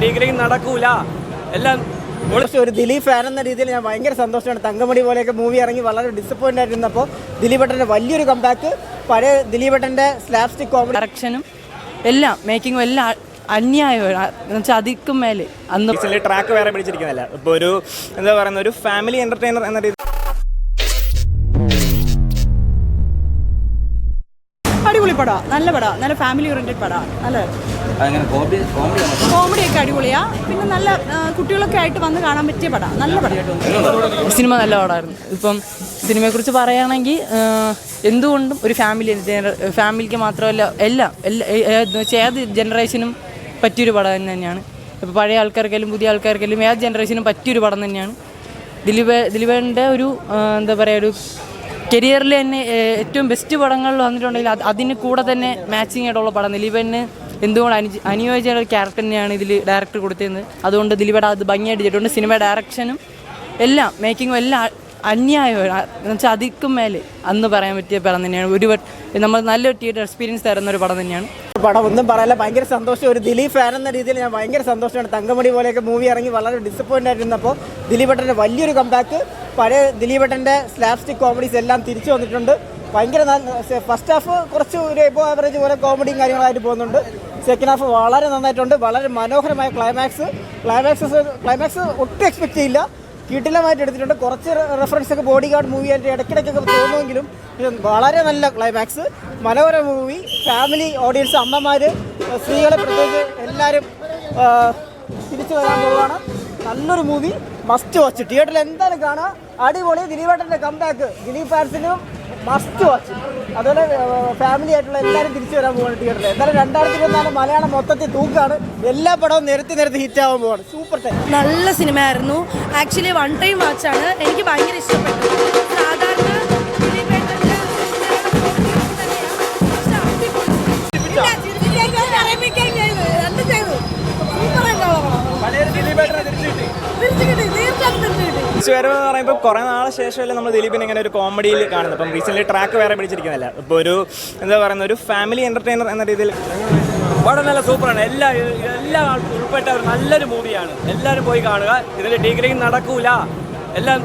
Degrading നടക്കൂല എല്ലാം. പക്ഷേ ഒരു ദിലീപ് ഫാൻ എന്ന രീതിയിൽ ഞാൻ ഭയങ്കര സന്തോഷമാണ്. തങ്കമണി പോലെയൊക്കെ മൂവി ഇറങ്ങി വളരെ ഡിസപ്പോയിൻ്റ് ആയിരുന്നപ്പോൾ ദിലീപേട്ടൻ്റെ വലിയൊരു കംബാക്ക്, പഴയ ദിലീപേട്ടൻ്റെ സ്ലാപ്സ്റ്റിക് കോമഡി ഡയറക്ഷനും എല്ലാം മേക്കിങ്ങും എല്ലാം അന്യായമാണ് എന്നുവെച്ചാൽ അതിക്കും മേലെ. അന്ന് ട്രാക്ക് വേറെ പിടിച്ചിരിക്കുന്നില്ല. ഇപ്പോൾ ഒരു എന്താ പറയുന്ന ഒരു ഫാമിലി എൻ്റർടൈനർ എന്ന രീതി അടിപൊളി പടം, നല്ല പടം, നല്ല ഫാമിലി ഓറിയൻറ്റഡ് പടം, നല്ല കോമഡിയൊക്കെ അടിപൊളിയാ. പിന്നെ നല്ല കുട്ടികളൊക്കെ ആയിട്ട് വന്ന് കാണാൻ പറ്റിയ പടം, നല്ല പടം. സിനിമ നല്ല പടമായിരുന്നു. ഇപ്പം സിനിമയെക്കുറിച്ച് പറയുകയാണെങ്കിൽ എന്തുകൊണ്ടും ഒരു ഫാമിലിക്ക് മാത്രമല്ല എല്ലാം ഏത് ജനറേഷനും പറ്റിയൊരു പടം തന്നെയാണ്. ഇപ്പോൾ പഴയ ആൾക്കാർക്കെല്ലാം പുതിയ ആൾക്കാർക്കെല്ലാം ഏത് ജനറേഷനും പറ്റിയൊരു പടം തന്നെയാണ്. ദിലീപേൻ്റെ ഒരു എന്താ പറയുക, ഒരു കരിയറിൽ തന്നെ ഏറ്റവും ബെസ്റ്റ് പടങ്ങളിൽ വന്നിട്ടുണ്ടെങ്കിൽ അതിന് കൂടെ തന്നെ മാച്ചിങ് ആയിട്ടുള്ള പടം. ദിലീപന് എന്തുകൊണ്ട് അനുയോജ്യ ഒരു ക്യാരക്ടർ തന്നെയാണ് ഇതിൽ ഡയറക്ടർ കൊടുത്തിരുന്നത്. അതുകൊണ്ട് ദിലീപേടെ അത് ഭംഗിയായിട്ട് ചെയ്തിട്ടുണ്ട്. സിനിമ ഡയറക്ഷനും എല്ലാം മേക്കിങ്ങും എല്ലാം അന്യായമാണ് എന്നുവെച്ചാൽ അതിക്കും മേലെ അന്ന് പറയാൻ പറ്റിയ പടം തന്നെയാണ്. നമ്മൾ നല്ലൊരു തിയേറ്റർ എക്സ്പീരിയൻസ് തരുന്ന ഒരു പടം തന്നെയാണ്. പടം ഒന്നും പറയാല്ല, ഭയങ്കര സന്തോഷം. ഒരു ദിലീപ് ഫാൻ എന്ന രീതിയിൽ ഞാൻ ഭയങ്കര സന്തോഷമാണ്. തങ്കമണി പോലെയൊക്കെ മൂവി ഇറങ്ങി വളരെ ഡിസപ്പോയിൻ്റ് ആയിരുന്നപ്പോൾ ദിലീപേട്ടൻ്റെ വലിയൊരു കംബാക്ക്, പഴയ ദിലീപേട്ടൻ്റെ സ്ലാപ്സ്റ്റിക് കോമഡീസ് എല്ലാം തിരിച്ചു വന്നിട്ടുണ്ട്. ഭയങ്കര ഫസ്റ്റ് ഹാഫ് കുറച്ച് ഒരു എബോ ആവറേജ് പോലെ കോമഡിയും കാര്യങ്ങളായിട്ട് പോകുന്നുണ്ട്. സെക്കൻഡ് ഹാഫ് വളരെ നന്നായിട്ടുണ്ട്. വളരെ മനോഹരമായ ക്ലൈമാക്സ് ഒട്ടും എക്സ്പെക്റ്റ് ചെയ്യില്ല, കിടിലമായിട്ട് എടുത്തിട്ടുണ്ട്. കുറച്ച് റെഫറൻസ് ഒക്കെ ബോഡി ഗാർഡ് മൂവി ആയിട്ട് ഇടയ്ക്കിടയ്ക്കൊക്കെ തോന്നുമെങ്കിലും വളരെ നല്ല ക്ലൈമാക്സ്, മനോഹര മൂവി. ഫാമിലി ഓഡിയൻസ്, അമ്മമാർ, സ്ത്രീകളെ പ്രത്യേകിച്ച് എല്ലാവരും തിരിച്ചു വരാൻ പോവുകയാണ്. നല്ലൊരു മൂവി, മസ്റ്റ് വാച്ച്. തിയേറ്ററിൽ എന്തായാലും കാണാം. അടിപൊളി ദിലീപേട്ടൻ്റെ കംബാക്ക്, ദിലീപ് ഫാൻസിനും മസ്റ്റ് വാച്ച്. അതുപോലെ ഫാമിലി ആയിട്ടുള്ള എല്ലാവരും തിരിച്ചു വരാൻ പോവാണ് തിയേറ്ററിൽ. എന്തായാലും 2024 മലയാളം മൊത്തത്തിൽ തൂക്കാണ്. എല്ലാ പടവും നിരത്തി ഹിറ്റ് ആവാൻ പോവാണ്. സൂപ്പർ ടൈം, നല്ല സിനിമയായിരുന്നു. ആക്ച്വലി വൺ ടൈം വാച്ചാണ്. എനിക്ക് ഭയങ്കര ഇഷ്ടപ്പെട്ടു. സാധാരണ വരവെന്ന് പറയുമ്പോൾ കുറേ നാളെ ശേഷമല്ലേ നമ്മൾ ദിലീപിനെ ഇങ്ങനെ ഒരു കോമഡിയിൽ കാണുന്നത്. അപ്പം റീസെൻ്റ്ലി ട്രാക്ക് വേറെ പിടിച്ചിരിക്കുന്നില്ല. ഇപ്പോൾ ഒരു എന്താ പറയുന്ന ഒരു ഫാമിലി എൻ്റർടൈനർ എന്ന രീതിയിൽ പടം നല്ല സൂപ്പറാണ്. എല്ലാം ഉൾപ്പെട്ട ഒരു നല്ലൊരു മൂവിയാണ്. എല്ലാവരും പോയി കാണുക. ഇതിൽ ഡീഗ്രേഡിംഗ് നടക്കൂല എല്ലാം.